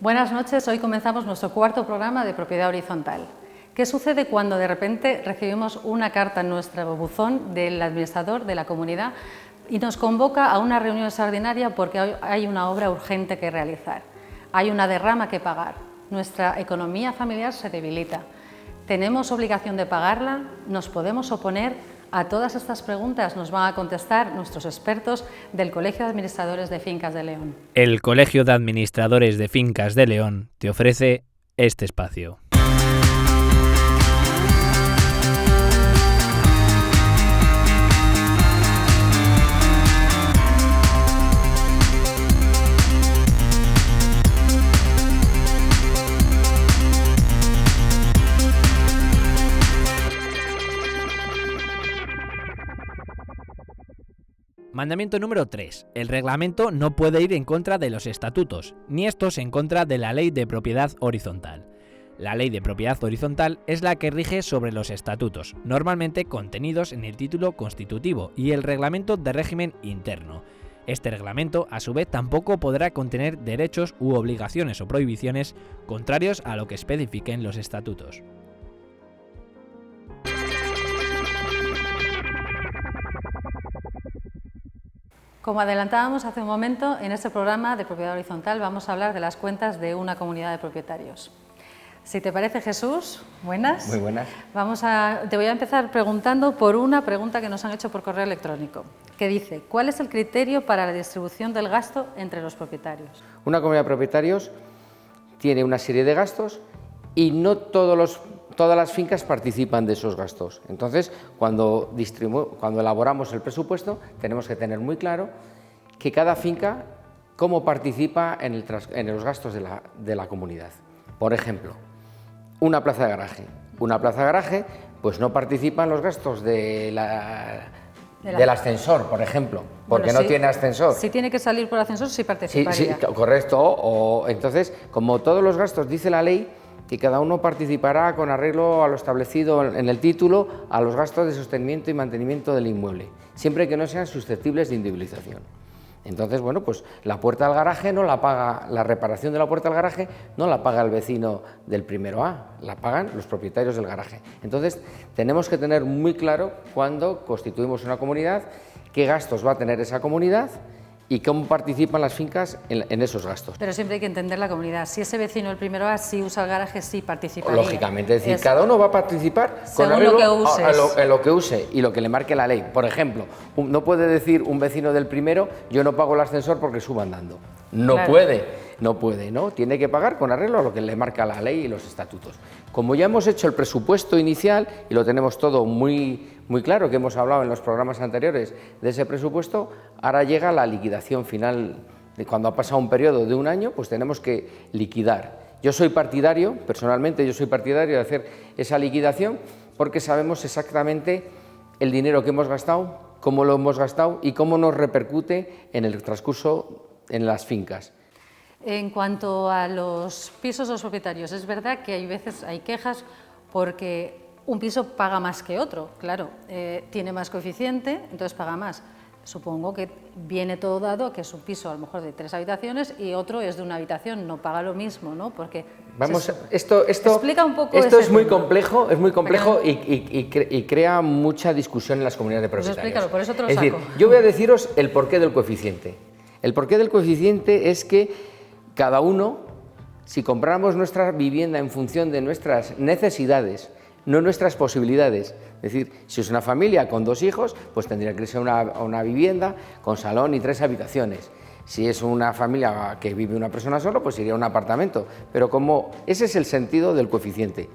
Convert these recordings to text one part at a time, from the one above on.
Buenas noches, hoy comenzamos nuestro cuarto programa de Propiedad Horizontal. ¿Qué sucede cuando de repente recibimos una carta en nuestro buzón del administrador de la comunidad y nos convoca a una reunión extraordinaria porque hay una obra urgente que realizar? Hay una derrama que pagar, nuestra economía familiar se debilita. ¿Tenemos obligación de pagarla? ¿Nos podemos oponer? A todas estas preguntas nos van a contestar nuestros expertos del Colegio de Administradores de Fincas de León. El Colegio de Administradores de Fincas de León te ofrece este espacio. Mandamiento número 3. El reglamento no puede ir en contra de los estatutos, ni estos en contra de la Ley de Propiedad Horizontal. La Ley de Propiedad Horizontal es la que rige sobre los estatutos, normalmente contenidos en el título constitutivo y el reglamento de régimen interno. Este reglamento, a su vez, tampoco podrá contener derechos u obligaciones o prohibiciones contrarios a lo que especifiquen los estatutos. Como adelantábamos hace un momento, en este programa de Propiedad Horizontal vamos a hablar de las cuentas de una comunidad de propietarios. Si te parece, Jesús, buenas. Muy buenas. Te voy a empezar preguntando por una pregunta que nos han hecho por correo electrónico, que dice: ¿cuál es el criterio para la distribución del gasto entre los propietarios? Una comunidad de propietarios tiene una serie de gastos y no todas las fincas participan de esos gastos. Entonces, cuando elaboramos el presupuesto, tenemos que tener muy claro que cada finca cómo participa en los gastos de la comunidad. Por ejemplo, una plaza de garaje. Una plaza de garaje pues no participa en los gastos del ascensor, por ejemplo, porque no tiene ascensor. Si tiene que salir por ascensor, sí participaría. Sí, correcto. Entonces, como todos los gastos dice la ley, que cada uno participará con arreglo a lo establecido en el título a los gastos de sostenimiento y mantenimiento del inmueble, siempre que no sean susceptibles de indemnización. Entonces, bueno, pues la puerta del garaje no la paga, la reparación de la puerta del garaje no la paga el vecino del primero A, la pagan los propietarios del garaje. Entonces, tenemos que tener muy claro cuando constituimos una comunidad, qué gastos va a tener esa comunidad y cómo participan las fincas en esos gastos. Pero siempre hay que entender la comunidad. Si ese vecino del primero A sí usa el garaje, sí participaría. Lógicamente, es decir, cada uno va a participar con arreglo en lo que use y lo que le marque la ley. Por ejemplo, no puede decir un vecino del primero: yo no pago el ascensor porque subo andando. No puede, ¿no? Tiene que pagar con arreglo a lo que le marca la ley y los estatutos. Como ya hemos hecho el presupuesto inicial y lo tenemos todo muy claro, que hemos hablado en los programas anteriores de ese presupuesto, ahora llega la liquidación final. Cuando ha pasado un periodo de un año, pues tenemos que liquidar. Yo soy partidario, personalmente, de hacer esa liquidación porque sabemos exactamente el dinero que hemos gastado, cómo lo hemos gastado y cómo nos repercute en el transcurso en las fincas. En cuanto a los pisos de los propietarios, es verdad que hay quejas porque un piso paga más que otro, claro, tiene más coeficiente, entonces paga más. Supongo que viene todo dado que es un piso a lo mejor de 3 habitaciones y otro es de una habitación, no paga lo mismo, ¿no? Porque explica un poco. Esto es muy complejo, y crea mucha discusión en las comunidades de propietarios. Pues explícalo, por eso te lo saco. Es decir, yo voy a deciros el porqué del coeficiente. El porqué del coeficiente es que cada uno, si compramos nuestra vivienda en función de nuestras necesidades, no nuestras posibilidades. Es decir, si es una familia con 2 hijos, pues tendría que ser una vivienda con salón y 3 habitaciones. Si es una familia que vive una persona solo, pues iría a un apartamento. Pero ese es el sentido del coeficiente.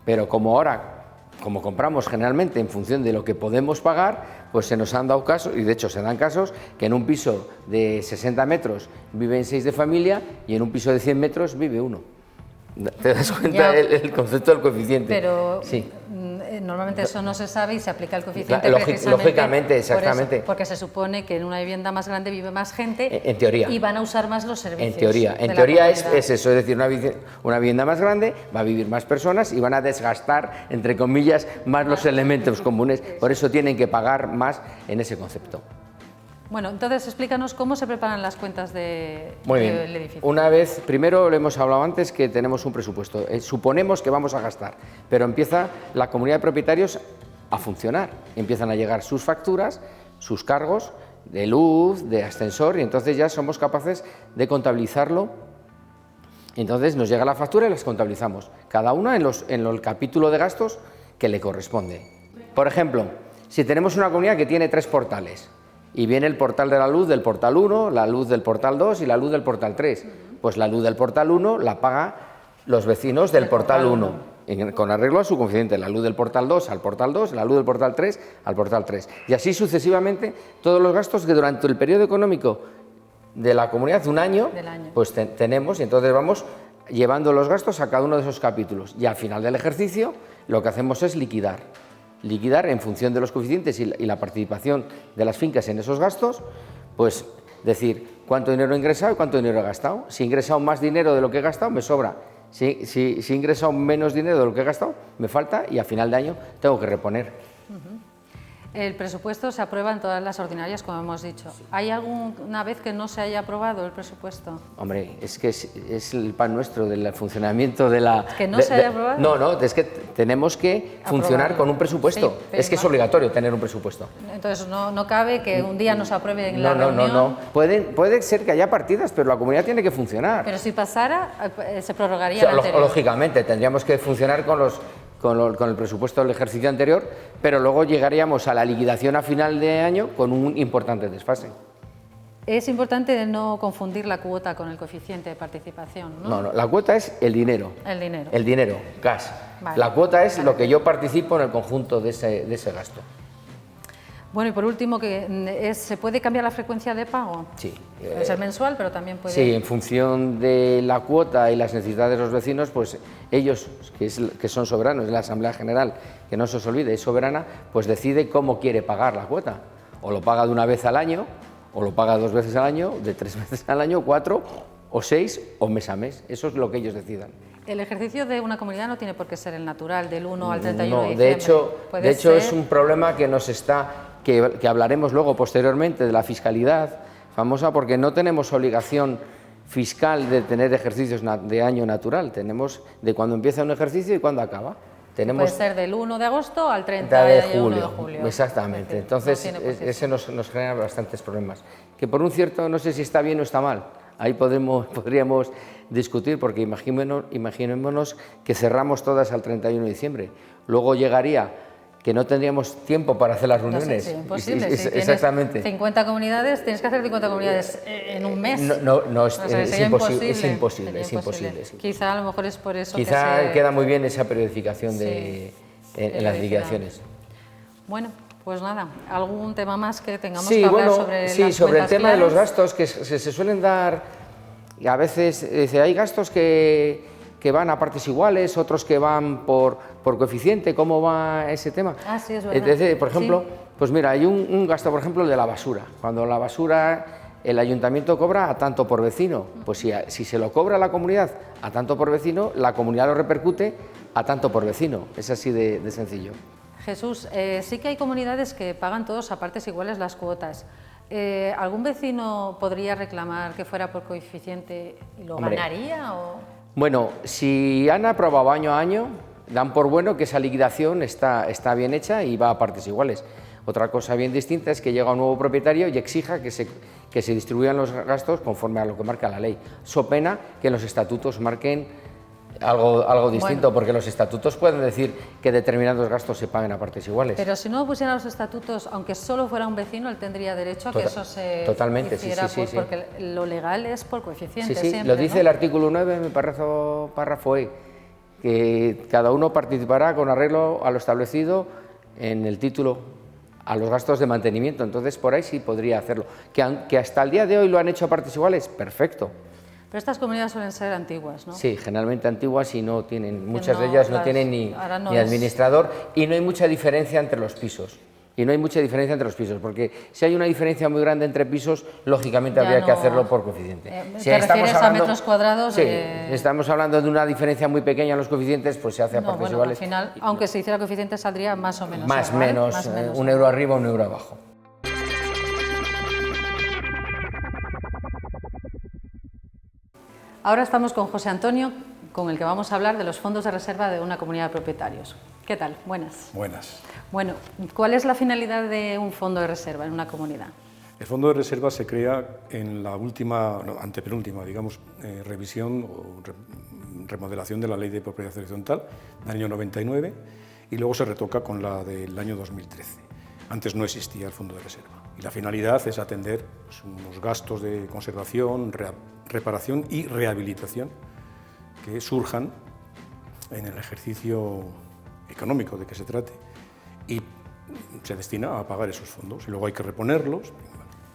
Pero como compramos generalmente en función de lo que podemos pagar, pues se nos han dado casos, y de hecho se dan casos, que en un piso de 60 metros viven 6 de familia y en un piso de 100 metros vive 1. ¿Te das cuenta el concepto del coeficiente? Pero sí. Normalmente eso no se sabe y se aplica el coeficiente lógicamente, exactamente. Porque se supone que en una vivienda más grande vive más gente en teoría, y van a usar más los servicios. En teoría es eso, es decir, una vivienda más grande va a vivir más personas y van a desgastar, entre comillas, más los elementos comunes, por eso tienen que pagar más en ese concepto. Bueno, entonces explícanos cómo se preparan las cuentas del edificio. Una vez, primero lo hemos hablado antes, que tenemos un presupuesto. Suponemos que vamos a gastar, pero empieza la comunidad de propietarios a funcionar. Empiezan a llegar sus facturas, sus cargos de luz, de ascensor, y entonces ya somos capaces de contabilizarlo. Entonces nos llega la factura y las contabilizamos, cada una en el capítulo de gastos que le corresponde. Por ejemplo, si tenemos una comunidad que tiene 3 portales, y viene el portal de la luz del portal 1, la luz del portal 2 y la luz del portal 3. Pues la luz del portal 1 la paga los vecinos del portal 1, con arreglo a su coeficiente, la luz del portal 2 al portal 2, la luz del portal 3 al portal 3. Y así sucesivamente todos los gastos que durante el periodo económico de la comunidad, un año, pues tenemos, y entonces vamos llevando los gastos a cada uno de esos capítulos. Y al final del ejercicio lo que hacemos es liquidar en función de los coeficientes y la participación de las fincas en esos gastos, pues decir cuánto dinero he ingresado y cuánto dinero he gastado. Si he ingresado más dinero de lo que he gastado, me sobra. Si he ingresado menos dinero de lo que he gastado, me falta y a final de año tengo que reponer. El presupuesto se aprueba en todas las ordinarias, como hemos dicho. ¿Hay alguna vez que no se haya aprobado el presupuesto? Hombre, es que es el pan nuestro del funcionamiento de la... ¿Que no se haya aprobado? No, es que tenemos que funcionar con un presupuesto. Sí, es que es obligatorio tener un presupuesto. Entonces no cabe que un día no se apruebe en la reunión. No. Puede ser que haya partidas, pero la comunidad tiene que funcionar. Pero si pasara, se prorrogaría la anterior. Lógicamente, tendríamos que funcionar con el presupuesto del ejercicio anterior, pero luego llegaríamos a la liquidación a final de año con un importante desfase. Es importante no confundir la cuota con el coeficiente de participación, ¿no? No, la cuota es el dinero. El dinero, cash. Vale. La cuota es lo que yo participo en el conjunto de ese gasto. Bueno, y por último, ¿se puede cambiar la frecuencia de pago? Sí. Puede ser mensual, pero también puede... Sí, en función de la cuota y las necesidades de los vecinos, pues ellos, que son soberanos, la Asamblea General, que no se os olvide, es soberana, pues decide cómo quiere pagar la cuota. O lo paga de una vez al año, o lo paga 2 veces al año, de 3 veces al año, 4 o 6 o mes a mes. Eso es lo que ellos decidan. El ejercicio de una comunidad no tiene por qué ser el natural, del 1 al 31 de diciembre. De hecho es un problema que nos está... que hablaremos luego posteriormente de la fiscalidad famosa, porque no tenemos obligación fiscal de tener ejercicios de año natural, tenemos de cuando empieza un ejercicio y cuando acaba. Puede ser del 1 de agosto al 30 de julio. Exactamente, entonces ese nos genera bastantes problemas. Que por un cierto, no sé si está bien o está mal, ahí podríamos discutir, porque imaginémonos que cerramos todas al 31 de diciembre, luego llegaría que no tendríamos tiempo para hacer las reuniones. Sí, imposible. Si exactamente. 50 comunidades, tienes que hacer 50 comunidades en un mes. Es imposible. Sí. Quizá a lo mejor es por eso Quizá queda muy bien esa periodificación en las liquidaciones. Bueno, pues nada, ¿algún tema más que tengamos que hablar sobre el tema de los gastos que se suelen dar? Y a veces hay gastos que van a partes iguales, otros que van por coeficiente. ¿Cómo va ese tema? Sí, es verdad. Por ejemplo, pues mira, hay un gasto, por ejemplo, el de la basura. Cuando la basura el ayuntamiento cobra a tanto por vecino, pues si se lo cobra a la comunidad a tanto por vecino, la comunidad lo repercute a tanto por vecino. Es así de sencillo. Jesús, sí que hay comunidades que pagan todos a partes iguales las cuotas. ¿Algún vecino podría reclamar que fuera por coeficiente y lo ganaría? Bueno, si han aprobado año a año, dan por bueno que esa liquidación está bien hecha y va a partes iguales. Otra cosa bien distinta es que llega un nuevo propietario y exija que se distribuyan los gastos conforme a lo que marca la ley. So pena que los estatutos marquen algo distinto, porque los estatutos pueden decir que determinados gastos se paguen a partes iguales. Pero si no pusieran los estatutos, aunque solo fuera un vecino, él tendría derecho a que eso se hiciera, porque lo legal es por coeficiente. Sí, lo dice el artículo 9, en el párrafo E, que cada uno participará con arreglo a lo establecido en el título a los gastos de mantenimiento. Entonces por ahí sí podría hacerlo. Que hasta el día de hoy lo han hecho a partes iguales, perfecto. Pero estas comunidades suelen ser antiguas, ¿no? Sí, generalmente antiguas y no tienen, muchas de ellas no tienen ni administrador, y no hay mucha diferencia entre los pisos. Porque si hay una diferencia muy grande entre pisos, lógicamente habría que hacerlo por coeficiente. ¿Te refieres a metros cuadrados? Sí, estamos hablando de una diferencia muy pequeña en los coeficientes, pues se hace a partes iguales. Al final, aunque se hiciera coeficiente, saldría más o menos. Más o menos, un euro arriba, un euro abajo. Ahora estamos con José Antonio, con el que vamos a hablar de los fondos de reserva de una comunidad de propietarios. ¿Qué tal? Buenas. Buenas. Bueno, ¿cuál es la finalidad de un fondo de reserva en una comunidad? El fondo de reserva se crea en la antepenúltima, digamos, revisión o remodelación de la Ley de Propiedad Horizontal del año 99 y luego se retoca con la del año 2013. Antes no existía el fondo de reserva y la finalidad es atender unos gastos de conservación, reparación y rehabilitación que surjan en el ejercicio económico de que se trate y se destina a pagar esos fondos y luego hay que reponerlos.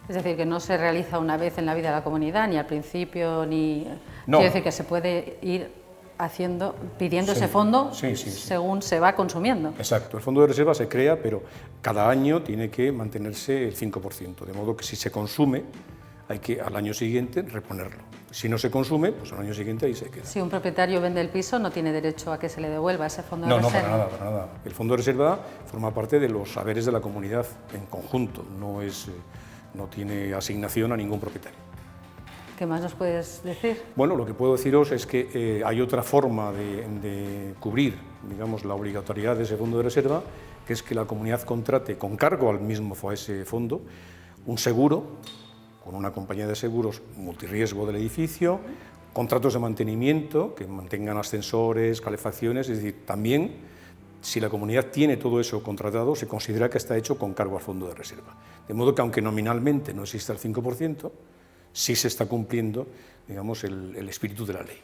Es decir, que no se realiza una vez en la vida de la comunidad, ni al principio, ni... No. Quiero decir que se puede ir pidiendo ese fondo según se va consumiendo. Exacto, el fondo de reserva se crea, pero cada año tiene que mantenerse el 5%, de modo que si se consume, hay que al año siguiente reponerlo. Si no se consume, pues al año siguiente ahí se queda. Si un propietario vende el piso, no tiene derecho a que se le devuelva ese fondo de reserva. No, para nada. El fondo de reserva forma parte de los saberes de la comunidad en conjunto, no tiene asignación a ningún propietario. ¿Qué más nos puedes decir? Bueno, lo que puedo deciros es que hay otra forma de cubrir, digamos, la obligatoriedad de ese fondo de reserva, que es que la comunidad contrate con cargo al mismo a ese fondo un seguro con una compañía de seguros multirriesgo del edificio, contratos de mantenimiento que mantengan ascensores, calefacciones, es decir, también si la comunidad tiene todo eso contratado, se considera que está hecho con cargo al fondo de reserva. De modo que aunque nominalmente no exista el 5%, sí se está cumpliendo, digamos, el espíritu de la ley.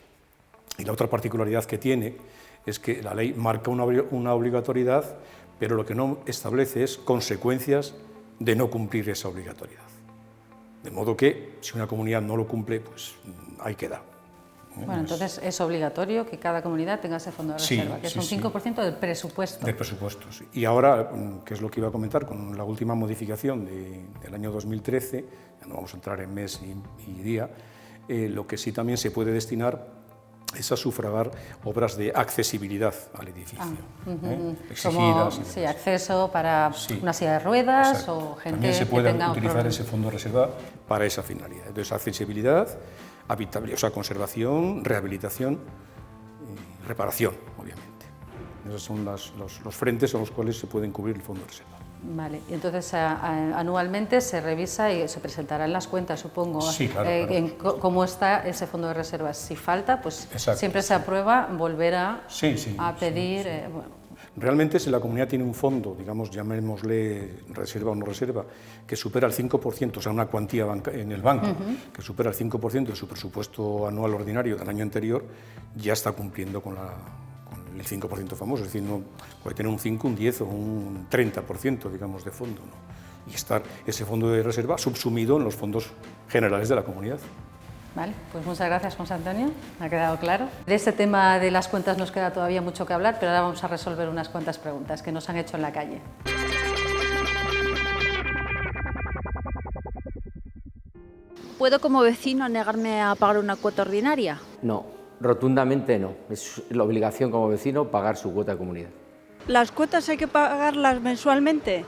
Y la otra particularidad que tiene es que la ley marca una obligatoriedad, pero lo que no establece es consecuencias de no cumplir esa obligatoriedad. De modo que si una comunidad no lo cumple, pues ahí queda. Bueno, entonces es obligatorio que cada comunidad tenga ese fondo de reserva, que es un 5% del presupuesto. Del presupuesto, sí. Y ahora, que es lo que iba a comentar, con la última modificación del año 2013, ya no vamos a entrar en mes y día, lo que sí también se puede destinar es a sufragar obras de accesibilidad al edificio. Exigidas. Como acceso para una silla de ruedas. Exacto. O gente también se puede que tenga utilizar ese fondo de reserva para esa finalidad. Entonces, accesibilidad, habitabilidad, o sea, conservación, rehabilitación y reparación, obviamente. Esos son los frentes a los cuales se pueden cubrir el fondo de reserva. Vale, y entonces anualmente se revisa y se presentarán las cuentas, supongo, sí, claro. En cómo está ese fondo de reserva. Si falta, pues exacto, siempre se aprueba volver a pedir... Bueno. Realmente, si la comunidad tiene un fondo, digamos, llamémosle reserva o no reserva, que supera el 5%, o sea, una cuantía en el banco, que supera el 5% de su presupuesto anual ordinario del año anterior, ya está cumpliendo con el 5% famoso, es decir, no puede tener un 5, un 10 o un 30%, digamos, de fondo, ¿no? Y estar ese fondo de reserva subsumido en los fondos generales de la comunidad. Vale, pues muchas gracias, José Antonio, me ha quedado claro. De este tema de las cuentas nos queda todavía mucho que hablar, pero ahora vamos a resolver unas cuantas preguntas que nos han hecho en la calle. ¿Puedo como vecino negarme a pagar una cuota ordinaria? No, rotundamente no. Es la obligación como vecino pagar su cuota de comunidad. ¿Las cuotas hay que pagarlas mensualmente?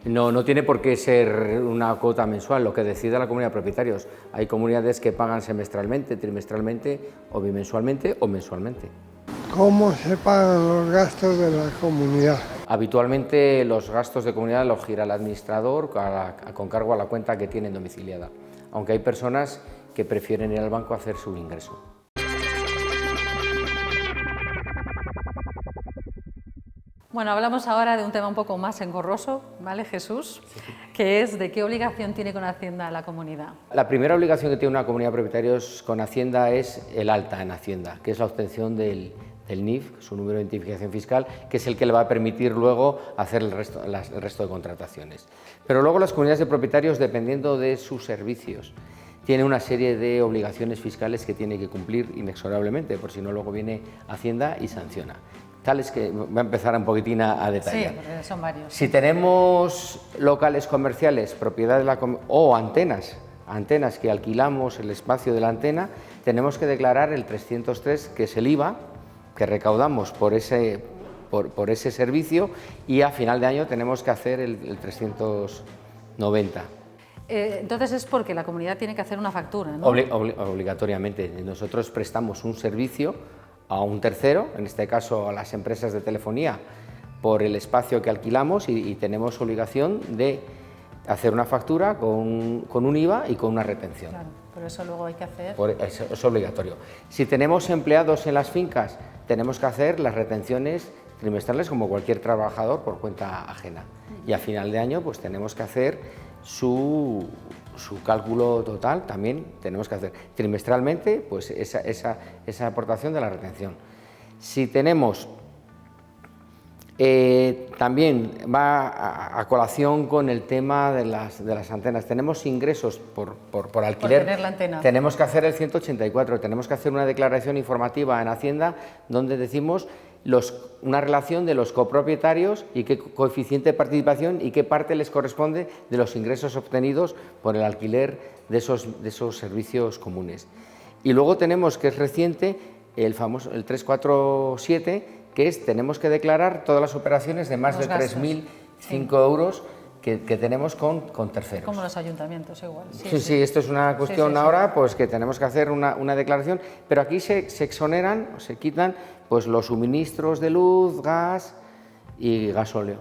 No tiene por qué ser una cuota mensual, lo que decida la comunidad de propietarios. Hay comunidades que pagan semestralmente, trimestralmente, o bimensualmente o mensualmente. ¿Cómo se pagan los gastos de la comunidad? Habitualmente los gastos de comunidad los gira el administrador con cargo a la cuenta que tienen domiciliada, aunque hay personas que prefieren ir al banco a hacer su ingreso. Bueno, hablamos ahora de un tema un poco más engorroso, ¿vale, Jesús? Que es de qué obligación tiene con Hacienda la comunidad. La primera obligación que tiene una comunidad de propietarios con Hacienda es el alta en Hacienda, que es la obtención del NIF, su número de identificación fiscal, que es el que le va a permitir luego hacer el resto de contrataciones. Pero luego las comunidades de propietarios, dependiendo de sus servicios, tienen una serie de obligaciones fiscales que tiene que cumplir inexorablemente, por si no luego viene Hacienda y sanciona. Tales que voy a empezar un poquitín a detallar. Sí, son varios. Si tenemos locales comerciales, propiedad de o antenas que alquilamos el espacio de la antena, tenemos que declarar el 303, que es el IVA que recaudamos por ese servicio, y a final de año tenemos que hacer el 390. Entonces es porque la comunidad tiene que hacer una factura, ¿no? Obligatoriamente. Nosotros prestamos un servicio a un tercero, en este caso a las empresas de telefonía, por el espacio que alquilamos y tenemos obligación de hacer una factura con un IVA y con una retención. Claro, por eso luego hay que hacer... Es obligatorio. Si tenemos empleados en las fincas, tenemos que hacer las retenciones trimestrales como cualquier trabajador por cuenta ajena. Y a final de año pues tenemos que hacer su cálculo total, también tenemos que hacer trimestralmente pues esa aportación de la retención. Si tenemos, también va a colación con el tema de las antenas, tenemos ingresos por alquiler, por tener la antena. Tenemos que hacer el 184, tenemos que hacer una declaración informativa en Hacienda donde decimos una relación de los copropietarios y qué coeficiente de participación y qué parte les corresponde de los ingresos obtenidos por el alquiler de esos servicios comunes. Y luego tenemos, que es reciente, el famoso el 347, que es tenemos que declarar todas las operaciones de más de 3.005 euros que tenemos con terceros. Como los ayuntamientos igual. Sí, esto es una cuestión ahora pues que tenemos que hacer una declaración, pero aquí se exoneran, se quitan pues los suministros de luz, gas y gasóleo.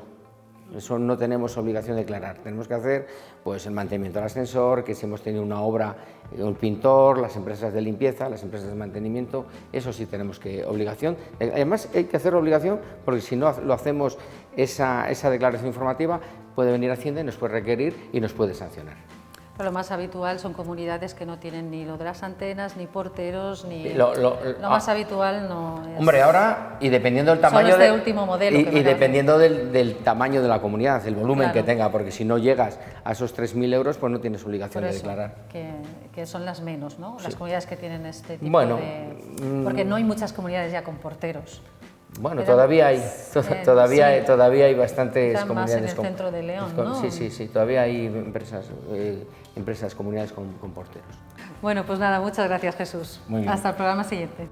Eso no tenemos obligación de declarar. Tenemos que hacer pues el mantenimiento del ascensor, que si hemos tenido una obra, el pintor, las empresas de limpieza, las empresas de mantenimiento, eso sí tenemos obligación. Además hay que hacer obligación porque si no lo hacemos esa declaración informativa puede venir Hacienda y nos puede requerir y nos puede sancionar. Pero lo más habitual son comunidades que no tienen ni lo de las antenas, ni porteros, ni... Lo más habitual no es... Hombre, ahora, y dependiendo del tamaño... Solo último modelo y dependiendo del tamaño de la comunidad, el volumen que tenga, porque si no llegas a esos 3.000 euros, pues no tienes obligación de declarar. Que son las menos, ¿no? Las comunidades que tienen este tipo porque no hay muchas comunidades ya con porteros. Bueno, todavía hay bastantes comunidades más en el centro de León, ¿no? Sí, todavía hay empresas, comunidades con porteros. Bueno, pues nada, muchas gracias, Jesús. Muy bien. Hasta el programa siguiente.